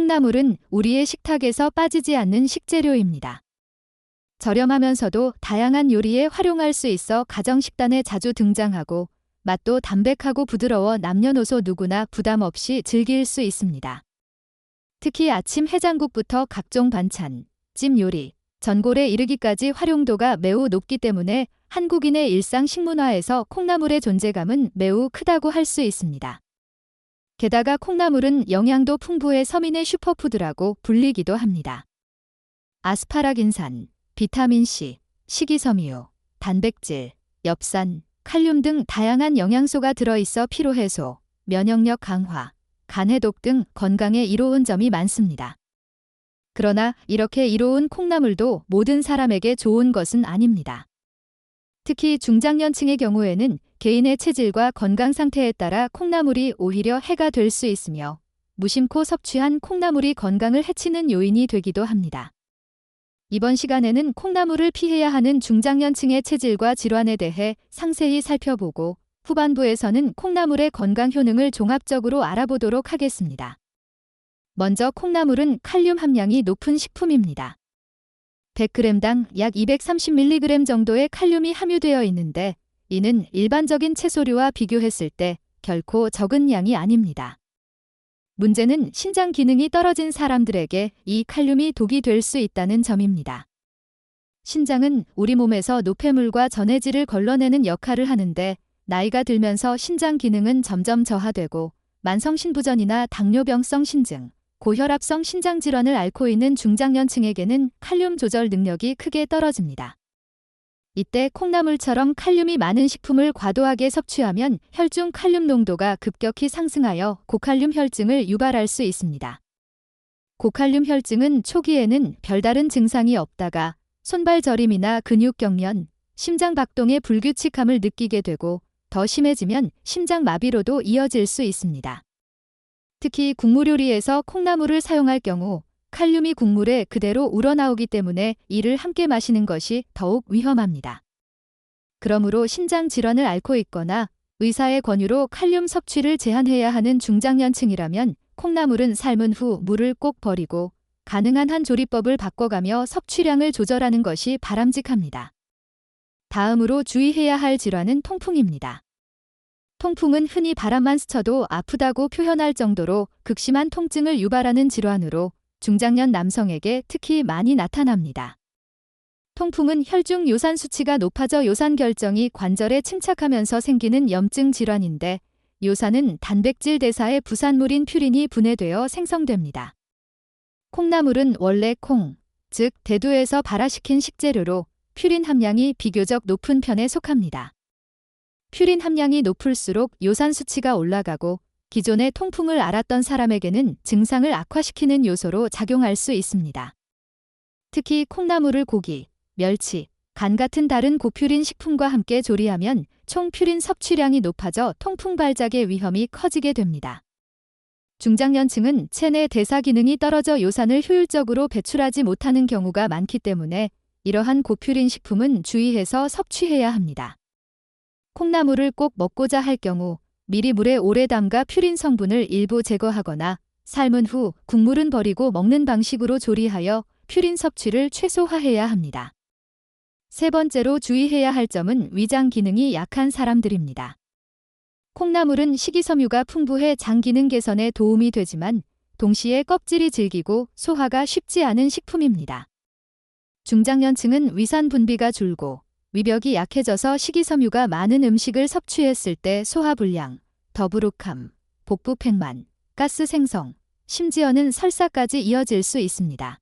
콩나물은 우리의 식탁에서 빠지지 않는 식재료입니다. 저렴하면서도 다양한 요리에 활용할 수 있어 가정 식단에 자주 등장하고 맛도 담백하고 부드러워 남녀노소 누구나 부담 없이 즐길 수 있습니다. 특히 아침 해장국부터 각종 반찬, 찜 요리, 전골에 이르기까지 활용도가 매우 높기 때문에 한국인의 일상 식문화에서 콩나물의 존재감은 매우 크다고 할 수 있습니다. 게다가 콩나물은 영양도 풍부해 서민의 슈퍼푸드라고 불리기도 합니다. 아스파라긴산, 비타민C, 식이섬유, 단백질, 엽산, 칼륨 등 다양한 영양소가 들어있어 피로해소, 면역력 강화, 간해독 등 건강에 이로운 점이 많습니다. 그러나 이렇게 이로운 콩나물도 모든 사람에게 좋은 것은 아닙니다. 특히 중장년층의 경우에는 개인의 체질과 건강 상태에 따라 콩나물이 오히려 해가 될 수 있으며 무심코 섭취한 콩나물이 건강을 해치는 요인이 되기도 합니다. 이번 시간에는 콩나물을 피해야 하는 중장년층의 체질과 질환에 대해 상세히 살펴보고 후반부에서는 콩나물의 건강 효능을 종합적으로 알아보도록 하겠습니다. 먼저 콩나물은 칼륨 함량이 높은 식품입니다. 100g당 약 230mg 정도의 칼륨이 함유되어 있는데 이는 일반적인 채소류와 비교했을 때 결코 적은 양이 아닙니다. 문제는 신장 기능이 떨어진 사람들에게 이 칼륨이 독이 될 수 있다는 점입니다. 신장은 우리 몸에서 노폐물과 전해질을 걸러내는 역할을 하는데 나이가 들면서 신장 기능은 점점 저하되고 만성신부전이나 당뇨병성 신증, 고혈압성 신장질환을 앓고 있는 중장년층에게는 칼륨 조절 능력이 크게 떨어집니다. 이때 콩나물처럼 칼륨이 많은 식품을 과도하게 섭취하면 혈중 칼륨 농도가 급격히 상승하여 고칼륨 혈증을 유발할 수 있습니다. 고칼륨 혈증은 초기에는 별다른 증상이 없다가 손발 저림이나 근육 경련, 심장 박동의 불규칙함을 느끼게 되고 더 심해지면 심장 마비로도 이어질 수 있습니다. 특히 국물 요리에서 콩나물을 사용할 경우 칼륨이 국물에 그대로 우러나오기 때문에 이를 함께 마시는 것이 더욱 위험합니다. 그러므로 신장 질환을 앓고 있거나 의사의 권유로 칼륨 섭취를 제한해야 하는 중장년층이라면 콩나물은 삶은 후 물을 꼭 버리고 가능한 한 조리법을 바꿔가며 섭취량을 조절하는 것이 바람직합니다. 다음으로 주의해야 할 질환은 통풍입니다. 통풍은 흔히 바람만 스쳐도 아프다고 표현할 정도로 극심한 통증을 유발하는 질환으로 중장년 남성에게 특히 많이 나타납니다. 통풍은 혈중 요산 수치가 높아져 요산 결정이 관절에 침착하면서 생기는 염증 질환인데 요산은 단백질 대사의 부산물인 퓨린이 분해되어 생성됩니다. 콩나물은 원래 콩, 즉 대두에서 발화시킨 식재료로 퓨린 함량이 비교적 높은 편에 속합니다. 퓨린 함량이 높을수록 요산 수치가 올라가고 기존의 통풍을 앓았던 사람에게는 증상을 악화시키는 요소로 작용할 수 있습니다. 특히 콩나물을 고기, 멸치, 간 같은 다른 고퓨린 식품과 함께 조리하면 총 퓨린 섭취량이 높아져 통풍 발작의 위험이 커지게 됩니다. 중장년층은 체내 대사 기능이 떨어져 요산을 효율적으로 배출하지 못하는 경우가 많기 때문에 이러한 고퓨린 식품은 주의해서 섭취해야 합니다. 콩나물을 꼭 먹고자 할 경우 미리 물에 오래 담가 퓨린 성분을 일부 제거하거나 삶은 후 국물은 버리고 먹는 방식으로 조리하여 퓨린 섭취를 최소화해야 합니다. 세 번째로 주의해야 할 점은 위장 기능이 약한 사람들입니다. 콩나물은 식이섬유가 풍부해 장 기능 개선에 도움이 되지만 동시에 껍질이 질기고 소화가 쉽지 않은 식품입니다. 중장년층은 위산 분비가 줄고 위벽이 약해져서 식이섬유가 많은 음식을 섭취했을 때 소화불량, 더부룩함, 복부 팽만, 가스 생성, 심지어는 설사까지 이어질 수 있습니다.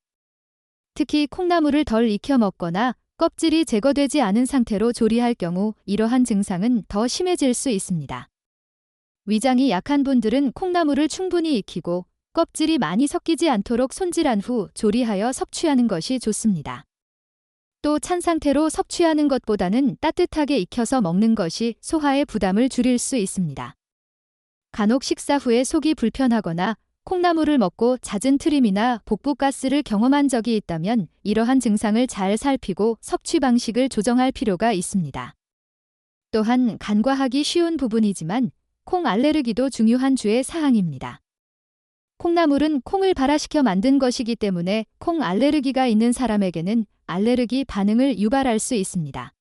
특히 콩나물을 덜 익혀 먹거나 껍질이 제거되지 않은 상태로 조리할 경우 이러한 증상은 더 심해질 수 있습니다. 위장이 약한 분들은 콩나물을 충분히 익히고 껍질이 많이 섞이지 않도록 손질한 후 조리하여 섭취하는 것이 좋습니다. 또 찬 상태로 섭취하는 것보다는 따뜻하게 익혀서 먹는 것이 소화의 부담을 줄일 수 있습니다. 간혹 식사 후에 속이 불편하거나 콩나물을 먹고 잦은 트림이나 복부가스를 경험한 적이 있다면 이러한 증상을 잘 살피고 섭취 방식을 조정할 필요가 있습니다. 또한 간과하기 쉬운 부분이지만 콩 알레르기도 중요한 주의 사항입니다. 콩나물은 콩을 발화시켜 만든 것이기 때문에 콩 알레르기가 있는 사람에게는 알레르기 반응을 유발할 수 있습니다.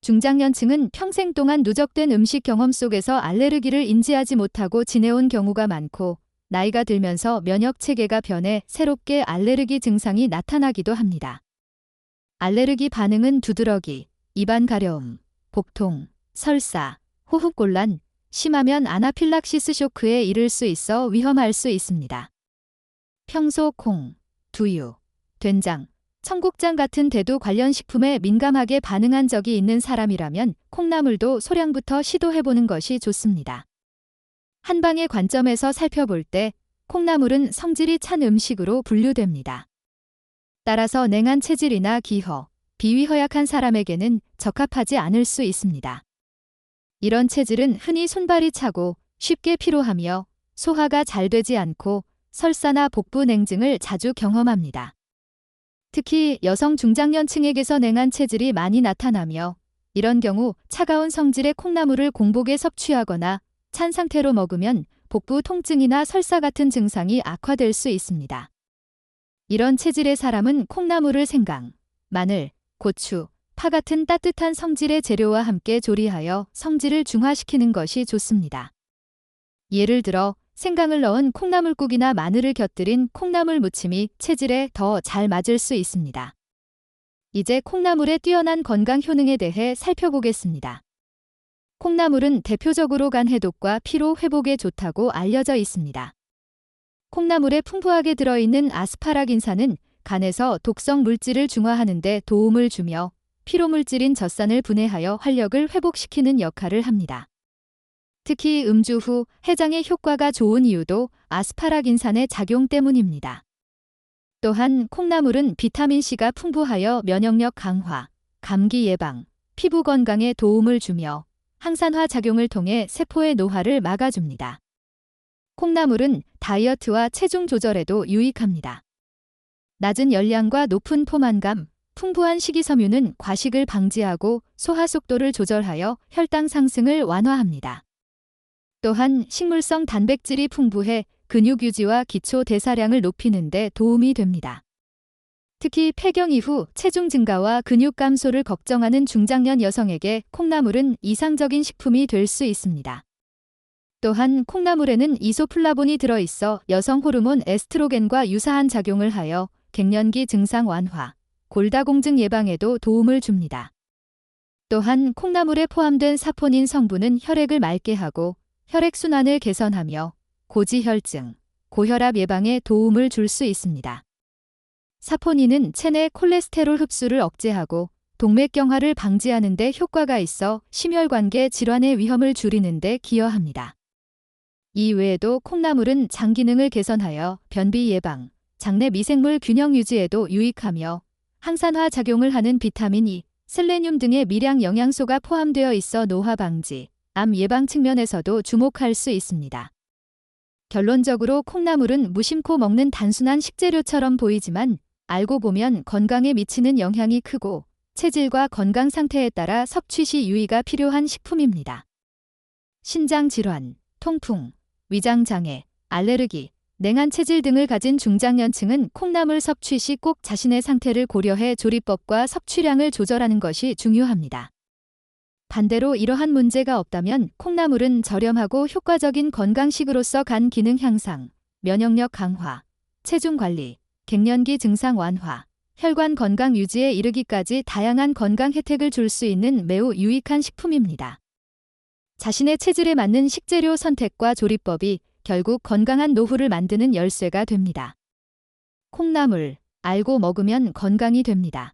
중장년층은 평생 동안 누적된 음식 경험 속에서 알레르기를 인지하지 못하고 지내온 경우가 많고, 나이가 들면서 면역 체계가 변해 새롭게 알레르기 증상이 나타나기도 합니다. 알레르기 반응은 두드러기, 입안 가려움, 복통, 설사, 호흡곤란, 심하면 아나필락시스 쇼크에 이를 수 있어 위험할 수 있습니다. 평소 콩, 두유, 된장, 청국장 같은 대두 관련 식품에 민감하게 반응한 적이 있는 사람이라면 콩나물도 소량부터 시도해보는 것이 좋습니다. 한방의 관점에서 살펴볼 때 콩나물은 성질이 찬 음식으로 분류됩니다. 따라서 냉한 체질이나 기허, 비위 허약한 사람에게는 적합하지 않을 수 있습니다. 이런 체질은 흔히 손발이 차고 쉽게 피로하며 소화가 잘 되지 않고 설사나 복부 냉증을 자주 경험합니다. 특히 여성 중장년층에게서 냉한 체질이 많이 나타나며, 이런 경우 차가운 성질의 콩나물을 공복에 섭취하거나 찬 상태로 먹으면 복부 통증이나 설사 같은 증상이 악화될 수 있습니다. 이런 체질의 사람은 콩나물을 생강, 마늘, 고추, 파 같은 따뜻한 성질의 재료와 함께 조리하여 성질을 중화시키는 것이 좋습니다. 예를 들어 생강을 넣은 콩나물국이나 마늘을 곁들인 콩나물 무침이 체질에 더 잘 맞을 수 있습니다. 이제 콩나물의 뛰어난 건강 효능에 대해 살펴보겠습니다. 콩나물은 대표적으로 간 해독과 피로 회복에 좋다고 알려져 있습니다. 콩나물에 풍부하게 들어있는 아스파라긴산은 간에서 독성 물질을 중화하는 데 도움을 주며 피로물질인 젖산을 분해하여 활력을 회복시키는 역할을 합니다. 특히 음주 후 해장에 효과가 좋은 이유도 아스파라긴산의 작용 때문입니다. 또한 콩나물은 비타민C가 풍부하여 면역력 강화, 감기 예방, 피부 건강에 도움을 주며 항산화 작용을 통해 세포의 노화를 막아줍니다. 콩나물은 다이어트와 체중 조절에도 유익합니다. 낮은 열량과 높은 포만감, 풍부한 식이섬유는 과식을 방지하고 소화 속도를 조절하여 혈당 상승을 완화합니다. 또한 식물성 단백질이 풍부해 근육 유지와 기초 대사량을 높이는 데 도움이 됩니다. 특히 폐경 이후 체중 증가와 근육 감소를 걱정하는 중장년 여성에게 콩나물은 이상적인 식품이 될 수 있습니다. 또한 콩나물에는 이소플라본이 들어있어 여성 호르몬 에스트로겐과 유사한 작용을 하여 갱년기 증상 완화, 골다공증 예방에도 도움을 줍니다. 또한 콩나물에 포함된 사포닌 성분은 혈액을 맑게 하고 혈액순환을 개선하며 고지혈증, 고혈압 예방에 도움을 줄 수 있습니다. 사포닌은 체내 콜레스테롤 흡수를 억제하고 동맥경화를 방지하는 데 효과가 있어 심혈관계 질환의 위험을 줄이는 데 기여합니다. 이 외에도 콩나물은 장 기능을 개선하여 변비 예방, 장내 미생물 균형 유지에도 유익하며 항산화 작용을 하는 비타민 E, 셀레늄 등의 미량 영양소가 포함되어 있어 노화 방지, 암 예방 측면에서도 주목할 수 있습니다. 결론적으로 콩나물은 무심코 먹는 단순한 식재료처럼 보이지만 알고 보면 건강에 미치는 영향이 크고 체질과 건강 상태에 따라 섭취 시 유의가 필요한 식품입니다. 신장 질환, 통풍, 위장 장애, 알레르기, 냉한 체질 등을 가진 중장년층은 콩나물 섭취 시 꼭 자신의 상태를 고려해 조리법과 섭취량을 조절하는 것이 중요합니다. 반대로 이러한 문제가 없다면 콩나물은 저렴하고 효과적인 건강식으로서 간 기능 향상, 면역력 강화, 체중 관리, 갱년기 증상 완화, 혈관 건강 유지에 이르기까지 다양한 건강 혜택을 줄 수 있는 매우 유익한 식품입니다. 자신의 체질에 맞는 식재료 선택과 조리법이 결국 건강한 노후를 만드는 열쇠가 됩니다. 콩나물, 알고 먹으면 건강이 됩니다.